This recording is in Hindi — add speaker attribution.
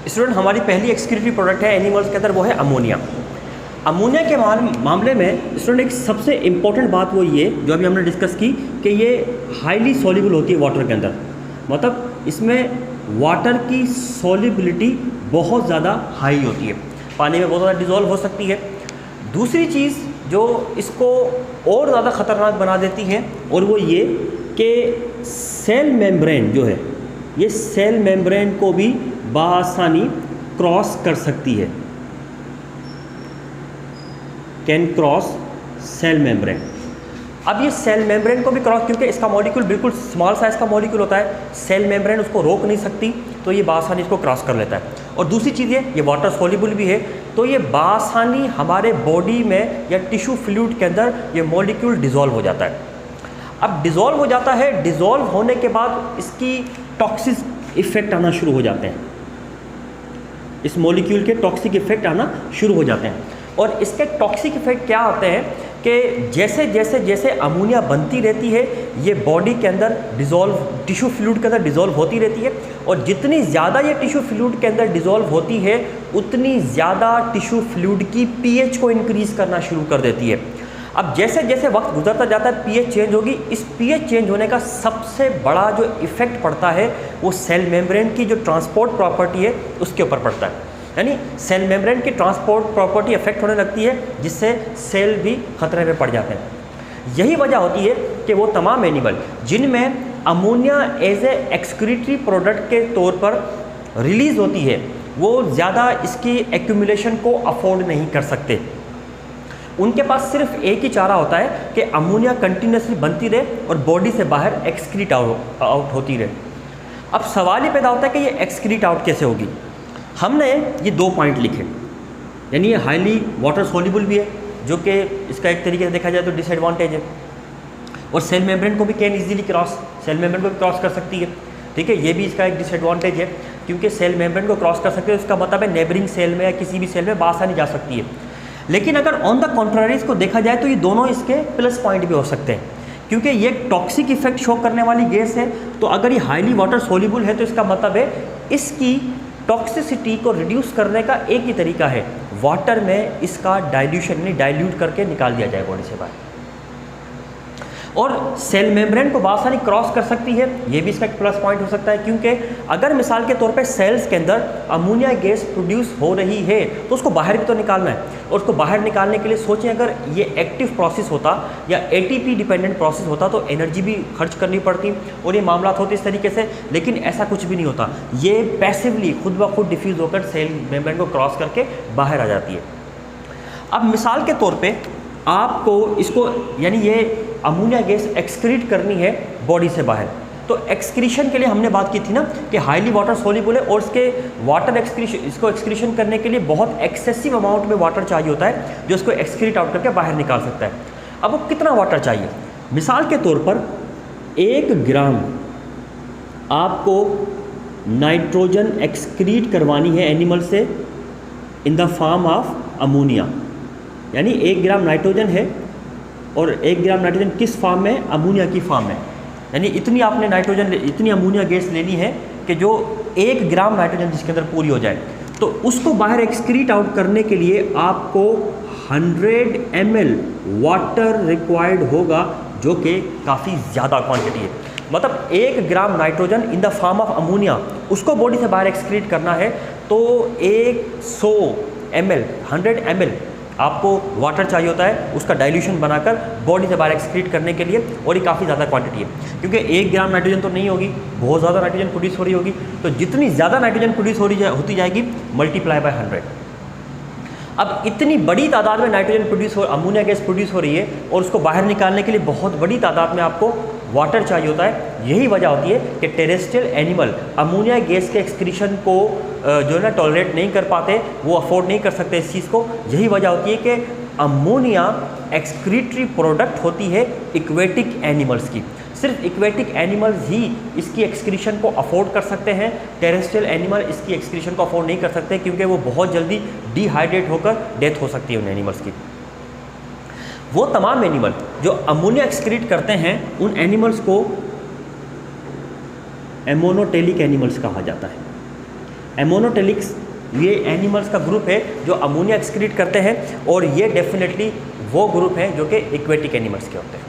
Speaker 1: स्टूडेंट हमारी पहली एक्सक्रीटरी प्रोडक्ट है एनिमल्स के अंदर, वो है अमोनिया। अमोनिया के मामले में स्टूडेंट एक सबसे इम्पॉर्टेंट बात वो ये जो अभी हमने डिस्कस की कि ये हाईली सॉल्युबल होती है वाटर के अंदर, मतलब इसमें वाटर की सॉल्युबिलिटी बहुत ज़्यादा हाई होती है, पानी में बहुत ज़्यादा डिज़ोल्व हो सकती है। दूसरी चीज़ जो इसको और ज़्यादा ख़तरनाक बना देती है और वो ये कि सेल मेम्ब्रेन जो है, ये सेल मेम्ब्रेन को भी बआसानी क्रॉस कर सकती है, कैन क्रॉस सेल मेम्ब्रेन। अब ये सेल मेम्ब्रेन को भी क्रॉस, क्योंकि इसका मॉलिक्यूल बिल्कुल स्मॉल साइज़ का मॉलिक्यूल होता है, सेल मेम्ब्रेन उसको रोक नहीं सकती, तो ये बआसानी इसको क्रॉस कर लेता है। और दूसरी चीज़ ये वाटर सोल्यूबल भी है, तो ये बआसानी हमारे बॉडी में या टिश्यू फ्लूइड के अंदर ये मॉलिक्यूल डिज़ोल्व हो जाता है। अब डिज़ोल्व हो जाता है, डिज़ोल्व होने के बाद इसकी टॉक्सिक इफ़ेक्ट आना शुरू हो जाते हैं, इस मॉलिक्यूल के टॉक्सिक इफ़ेक्ट आना शुरू हो जाते हैं। और इसके टॉक्सिक इफ़ेक्ट क्या होते हैं कि जैसे जैसे जैसे अमोनिया बनती रहती है, ये बॉडी के अंदर डिज़ोल्व, टिश्यू फ्लूइड के अंदर डिज़ोल्व होती रहती है, और जितनी ज़्यादा ये टिश्यू फ्लूइड के अंदर डिज़ोल्व होती है उतनी ज़्यादा टिश्यू फ्लूइड की पीएच को इंक्रीज़ करना शुरू कर देती है। अब जैसे जैसे वक्त गुजरता जाता है पीएच चेंज होगी, इस पीएच चेंज होने का सबसे बड़ा जो इफ़ेक्ट पड़ता है वो सेल मेम्ब्रेन की जो ट्रांसपोर्ट प्रॉपर्टी है उसके ऊपर पड़ता है, यानी सेल मेम्ब्रेन की ट्रांसपोर्ट प्रॉपर्टी अफेक्ट होने लगती है, जिससे सेल भी खतरे में पड़ जाते हैं। यही वजह होती है कि वो तमाम एनिमल जिनमें ammonia as a excretory product के तौर पर रिलीज़ होती है, वो ज़्यादा इसकी एक्यूमुलेशन को अफोर्ड नहीं कर सकते। उनके पास सिर्फ एक ही चारा होता है कि अमोनिया कंटिन्यूसली बनती रहे और बॉडी से बाहर एक्सक्रीट आउट होती रहे। अब सवाल ये पैदा होता है कि ये एक्सक्रीट आउट कैसे होगी। हमने ये 2 पॉइंट लिखे, यानी ये हाईली वाटर सोल्यूबल भी है, जो कि इसका एक तरीके से देखा जाए तो डिसएडवांटेज है, और सेल मेम्ब्रेन को भी can easily cross, cell membrane को भी क्रॉस कर सकती है, ठीक है, ये भी इसका एक डिसएडवांटेज है, क्योंकि सेल मेम्ब्रेन को क्रॉस कर सकते हैं, इसका मतलब है नेबरिंग सेल में या किसी भी सेल में बआसानी जा सकती है। लेकिन अगर ऑन द कॉन्ट्ररी इसको देखा जाए तो ये दोनों इसके प्लस पॉइंट भी हो सकते हैं, क्योंकि ये टॉक्सिक इफेक्ट शो करने वाली गैस है, तो अगर ये हाईली वाटर सोल्यूबल है तो इसका मतलब है इसकी टॉक्सिसिटी को रिड्यूस करने का एक ही तरीका है, वाटर में इसका डाइल्यूशन यानी डाइल्यूट करके निकाल दिया जाए बॉडी से बाहर। और सेल मेम्ब्रेन को बआसानी क्रॉस कर सकती है, ये भी इसका एक प्लस पॉइंट हो सकता है, क्योंकि अगर मिसाल के तौर पे सेल्स के अंदर अमोनिया गैस प्रोड्यूस हो रही है तो उसको बाहर भी तो निकालना है, और उसको बाहर निकालने के लिए सोचें अगर ये एक्टिव प्रोसेस होता या एटीपी डिपेंडेंट प्रोसेस होता तो एनर्जी भी खर्च करनी पड़ती और ये मामला होते इस तरीके से, लेकिन ऐसा कुछ भी नहीं होता, ये पैसिवली खुद ब खुद डिफ्यूज़ होकर सेल मेम्ब्रेन को क्रॉस करके बाहर आ जाती है। अब मिसाल के तौर पे आपको इसको, यानी ये अमोनिया गैस एक्सक्रीट करनी है बॉडी से बाहर, तो एक्सक्रीशन के लिए हमने बात की थी ना कि हाईली वाटर सोल्यूबल है और इसके वाटर एक्सक्रीशन, इसको एक्सक्रीशन करने के लिए बहुत एक्सेसिव अमाउंट में वाटर चाहिए होता है जो इसको एक्सक्रीट आउट करके बाहर निकाल सकता है। अब वो कितना वाटर चाहिए, मिसाल के तौर पर 1 ग्राम आपको नाइट्रोजन एक्सक्रीट करवानी है एनिमल से in the form of ammonia, यानी 1 ग्राम नाइट्रोजन है और 1 ग्राम नाइट्रोजन किस फॉर्म में, अमोनिया की फॉर्म में, यानी इतनी आपने नाइट्रोजन, इतनी अमोनिया गैस लेनी है कि जो 1 ग्राम नाइट्रोजन जिसके अंदर पूरी हो जाए, तो उसको बाहर एक्सक्रीट आउट करने के लिए आपको 100 ml वाटर रिक्वायर्ड होगा, जो कि काफ़ी ज़्यादा क्वांटिटी है। मतलब 1 gram nitrogen in the form of ammonia उसको बॉडी से बाहर एक्सक्रीट करना है तो 100 ml 100 ml आपको वाटर चाहिए होता है उसका डाइल्यूशन बनाकर बॉडी से बाहर एक्सक्रीट करने के लिए, और ये काफ़ी ज़्यादा क्वांटिटी है, क्योंकि 1 ग्राम नाइट्रोजन तो नहीं होगी, बहुत ज़्यादा नाइट्रोजन प्रोड्यूस हो रही होगी, तो जितनी ज़्यादा नाइट्रोजन प्रोड्यूस होती जाएगी मल्टीप्लाई बाय 100। अब इतनी बड़ी तादाद में नाइट्रोजन प्रोड्यूस हो, अमोनिया गैस प्रोड्यूस हो रही है और उसको बाहर निकालने के लिए बहुत बड़ी तादाद में आपको वाटर चाहिए होता है। यही वजह होती है कि टेरेस्ट्रियल एनिमल अमोनिया गैस के एक्सक्रीशन को जो है ना टॉलरेट नहीं कर पाते, वो अफोर्ड नहीं कर सकते इस चीज़ को। यही वजह होती है कि अमोनिया एक्सक्रीटरी प्रोडक्ट होती है इक्वेटिक एनिमल्स की, सिर्फ इक्वेटिक एनिमल्स ही इसकी एक्सक्रीशन को अफोर्ड कर सकते हैं, टेरेस्ट्रियल एनिमल इसकी एक्सक्रीशन को अफोर्ड नहीं कर सकते, क्योंकि वो बहुत जल्दी डिहाइड्रेट होकर डेथ हो सकती है उन एनिमल्स की। वो तमाम एनिमल जो अमोनिया एक्सक्रीट करते हैं उन एनिमल्स को एमोनोटेलिक एनिमल्स कहा जाता है। एमोनोटेलिक्स ये एनिमल्स का ग्रुप है जो अमोनिया एक्सक्रीट करते हैं, और ये डेफिनेटली वो ग्रुप है जो कि एक्वेटिक एनिमल्स के होते हैं।